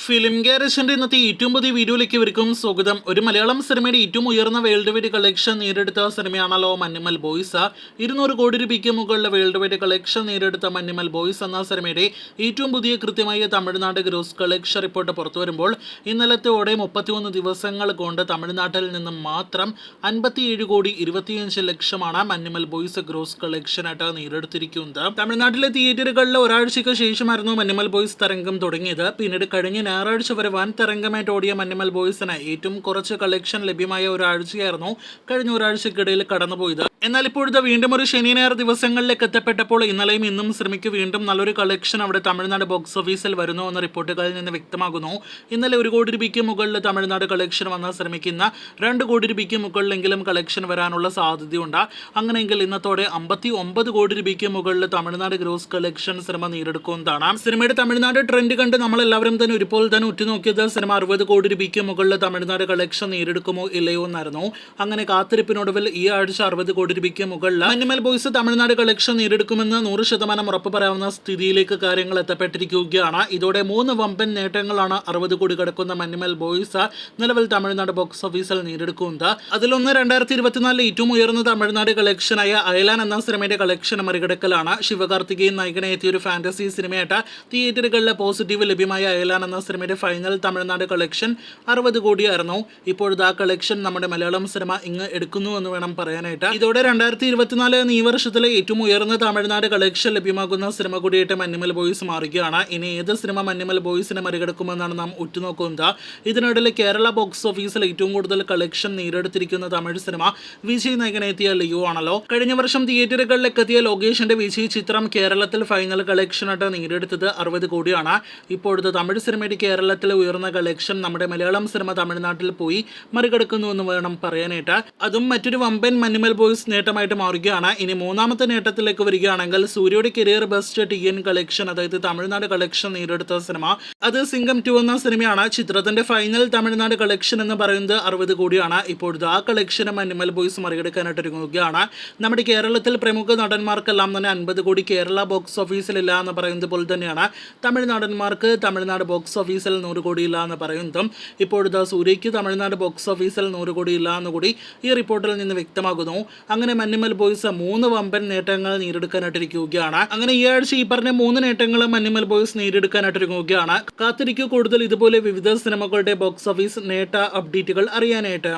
Film ഗാരേജിന്റെ ഇന്നത്തെ ഏറ്റവും പുതിയ വീഡിയോയിലേക്ക് ഇവർക്കും സ്വാഗതം. ഒരു മലയാളം സിനിമയുടെ ഏറ്റവും ഉയർന്ന വേൾഡ് വൈഡ് കളക്ഷൻ നേടിയെടുത്ത സിനിമയാണല്ലോ മഞ്ഞുമൽ ബോയ്സ്. 200 കോടി രൂപയ്ക്ക് മുകളിലെ വേൾഡ് വൈഡ് കളക്ഷൻ നേടിയെടുത്ത മഞ്ഞുമൽ ബോയ്സ് എന്ന സിനിമയുടെ ഏറ്റവും പുതിയ കൃത്യമായ തമിഴ്നാട് ഗ്രോസ് കളക്ഷൻ റിപ്പോർട്ട് പുറത്തു വരുമ്പോൾ ഇന്നലത്തോടെ 31 ദിവസങ്ങൾ കൊണ്ട് തമിഴ്നാട്ടിൽ നിന്നും മാത്രം 57 കോടി 25 ലക്ഷമാണ് മഞ്ഞുമൽ ബോയ്സ് ഗ്രോസ് കളക്ഷനായിട്ട് നേടിയെടുത്തിരിക്കുന്നത്. തമിഴ്നാട്ടിലെ തിയേറ്ററുകളിൽ ഒരാഴ്ചയ്ക്ക് ശേഷമായിരുന്നു മഞ്ഞുമൽ ബോയ്സ് തരംഗം തുടങ്ങിയത്. പിന്നീട് കഴിഞ്ഞ ഞായറാഴ്ച വരെ വൻ തരംഗമായിട്ട് ഓടിയ മഞ്ഞുമൽ ബോയ്സിന് ഏറ്റവും കുറച്ച് കളക്ഷൻ ലഭ്യമായ ഒരാഴ്ചയായിരുന്നു കഴിഞ്ഞ ഒരാഴ്ചക്കിടയിൽ കടന്നുപോയത്. എന്നാൽ ഇപ്പോഴത്തെ വീണ്ടും ഒരു ശനി ഞായർ ദിവസങ്ങളിലേക്ക് എത്തപ്പെട്ടപ്പോൾ ഇന്നലെയും ഇന്നും സിനിമയ്ക്ക് വീണ്ടും നല്ലൊരു കളക്ഷൻ അവിടെ തമിഴ്നാട് ബോക്സ് ഓഫീസിൽ വരുന്നു എന്ന റിപ്പോർട്ടുകളിൽ നിന്ന് വ്യക്തമാകുന്നു. ഇന്നലെ 1 കോടി രൂപയ്ക്ക് മുകളിൽ തമിഴ്നാട് കളക്ഷൻ വന്ന സിനിമയ്ക്ക് ഇന്ന് 2 കോടി രൂപയ്ക്ക് മുകളിലെങ്കിലും കളക്ഷൻ വരാനുള്ള സാധ്യതയുണ്ട്. അങ്ങനെയെങ്കിൽ ഇന്നത്തോടെ 59 കോടി രൂപയ്ക്ക് മുകളിൽ തമിഴ്നാട് ഗ്രോസ് കളക്ഷൻ സിനിമ നേടിയെടുക്കുന്നതാണ്. സിനിമയുടെ തമിഴ്നാട് ട്രെൻഡ് കണ്ട് നമ്മളെല്ലാവരും തന്നെ ഒരുപോലെ തന്നെ ഉറ്റുനോക്കിയത് സിനിമ 60 കോടി രൂപയ്ക്ക് മുകളിൽ തമിഴ്നാട് കളക്ഷൻ നേടിയെടുക്കുമോ ഇല്ലയോ എന്നായിരുന്നു. അങ്ങനെ കാത്തിരിപ്പിനൊടുവിൽ ഈ ആഴ്ച 60 കോടി രൂപയ്ക്ക് മുകളിൽ മഞ്ഞുമൽ ബോയ്സ് തമിഴ്നാട് കളക്ഷൻ നേടിയെടുക്കുമെന്ന് 100% ഉറപ്പ് പറയാവുന്ന സ്ഥിതിയിലേക്ക് കാര്യങ്ങൾ എത്തപ്പെട്ടിരിക്കുകയാണ്. ഇതോടെ 3 വമ്പൻ നേട്ടങ്ങളാണ് 60 കോടി കടക്കുന്ന മഞ്ഞുമൽ ബോയ്സ് നിലവിൽ തമിഴ്നാട് ബോക്സ് ഓഫീസിൽ നേടിയെടുക്കുന്നത്. അതിലൊന്ന് 2024 ഏറ്റവും ഉയർന്ന തമിഴ്നാട് കളക്ഷനായ അയലാൻ എന്ന സിനിമയുടെ കളക്ഷൻ മറികടക്കലാണ്. ശിവകാർത്തികേയൻ നായകനെ എത്തിയ ഒരു ഫാന്റസി സിനിമയായിട്ട് തിയേറ്ററുകളിലെ പോസിറ്റീവ് ലഭ്യമായ അയലാൻ എന്ന സിനിമയുടെ ഫൈനൽ തമിഴ്നാട് കളക്ഷൻ 60 കോടിയായിരുന്നു. ഇപ്പോഴത്തെ ആ കളക്ഷൻ നമ്മുടെ മലയാളം സിനിമ ഇങ്ങ് എടുക്കുന്നു എന്ന് വേണം പറയാനായിട്ട്. ഇതോടെ 2024 ഈ വർഷത്തിലെ ഏറ്റവും ഉയർന്ന തമിഴ്നാട് കളക്ഷൻ ലഭ്യമാകുന്ന സിനിമ കൂടിയായിട്ട് മഞ്ഞുമൽ ബോയ്സ് മാറുകയാണ്. ഇനി ഏത് സിനിമ മഞ്ഞുമൽ ബോയ്സിനെ മറികടക്കുമെന്നാണ് നാം ഉറ്റുനോക്കുന്നത്. ഇതിനിടയിൽ കേരള ബോക്സ് ഓഫീസിൽ ഏറ്റവും കൂടുതൽ കളക്ഷൻ നേടിയെടുത്തിരിക്കുന്ന തമിഴ് സിനിമ വിജയ് നായകനെത്തിയ ലിയോ ആണല്ലോ. കഴിഞ്ഞ വർഷം തിയേറ്ററുകളിലേക്ക് എത്തിയ ലോകേഷിന്റെ വിജയ് ചിത്രം കേരളത്തിൽ ഫൈനൽ കളക്ഷനായിട്ട് നേടിയെടുത്തത് 60 കോടിയാണ്. ഇപ്പോഴത്തെ തമിഴ് സിനിമയുടെ കേരളത്തിലെ ഉയർന്ന കളക്ഷൻ നമ്മുടെ മലയാളം സിനിമ തമിഴ്നാട്ടിൽ പോയി മറികടക്കുന്നു എന്ന് വേണം പറയാനായിട്ട്. അതും മറ്റൊരു വമ്പൻ മഞ്ഞുമൽ ബോയ്സ് നേട്ടമായിട്ട് മാറുകയാണ്. ഇനി മൂന്നാമത്തെ നേട്ടത്തിലേക്ക് വരികയാണെങ്കിൽ സൂര്യയുടെ കരിയർ ബെസ്റ്റ് TN കളക്ഷൻ, അതായത് തമിഴ്നാട് കളക്ഷൻ നേടിയെടുത്ത സിനിമ അത് സിംഗം 2 എന്ന സിനിമയാണ്. ചിത്രത്തിന്റെ ഫൈനൽ തമിഴ്നാട് കളക്ഷൻ എന്ന് പറയുന്നത് 60 കോടിയാണ്. ഇപ്പോഴത്തെ ആ കളക്ഷന് മഞ്ഞുമൽ ബോയ്സ് മറികടക്കാനായിട്ട് ഒരുങ്ങുകയാണ്. നമ്മുടെ കേരളത്തിൽ പ്രമുഖ നടന്മാർക്കെല്ലാം തന്നെ 50 കോടി കേരള ബോക്സ് ഓഫീസിലില്ല എന്ന് പറയുന്നത് പോലെ തന്നെയാണ് തമിഴ് നടന്മാർക്ക് തമിഴ്നാട് ബോക്സ് ഓഫീസിൽ 100 കോടി ഇല്ല എന്ന് പറയുന്നതും. ഇപ്പോഴത്തെ സൂര്യയ്ക്ക് തമിഴ്നാട് ബോക്സ് ഓഫീസിൽ 100 കോടി ഇല്ല എന്ന് കൂടി ഈ റിപ്പോർട്ടിൽ നിന്ന് വ്യക്തമാകുന്നു. അങ്ങനെ മഞ്ഞുമൽ ബോയ്സ് 3 വമ്പൻ നേട്ടങ്ങൾ നേടിയെടുക്കാനായിട്ടിരിക്കുകയാണ്. അങ്ങനെ ഈ ആഴ്ച ഈ പറഞ്ഞ 3 നേട്ടങ്ങളും മഞ്ഞുമൽ ബോയ്സ് നേടിയെടുക്കാനായിട്ടിരിക്കുകയാണ്. കാത്തിരിക്കൂ കൂടുതൽ ഇതുപോലെ വിവിധ സിനിമകളുടെ ബോക്സ് ഓഫീസ് നേട്ട അപ്ഡേറ്റുകൾ അറിയാനായിട്ട്.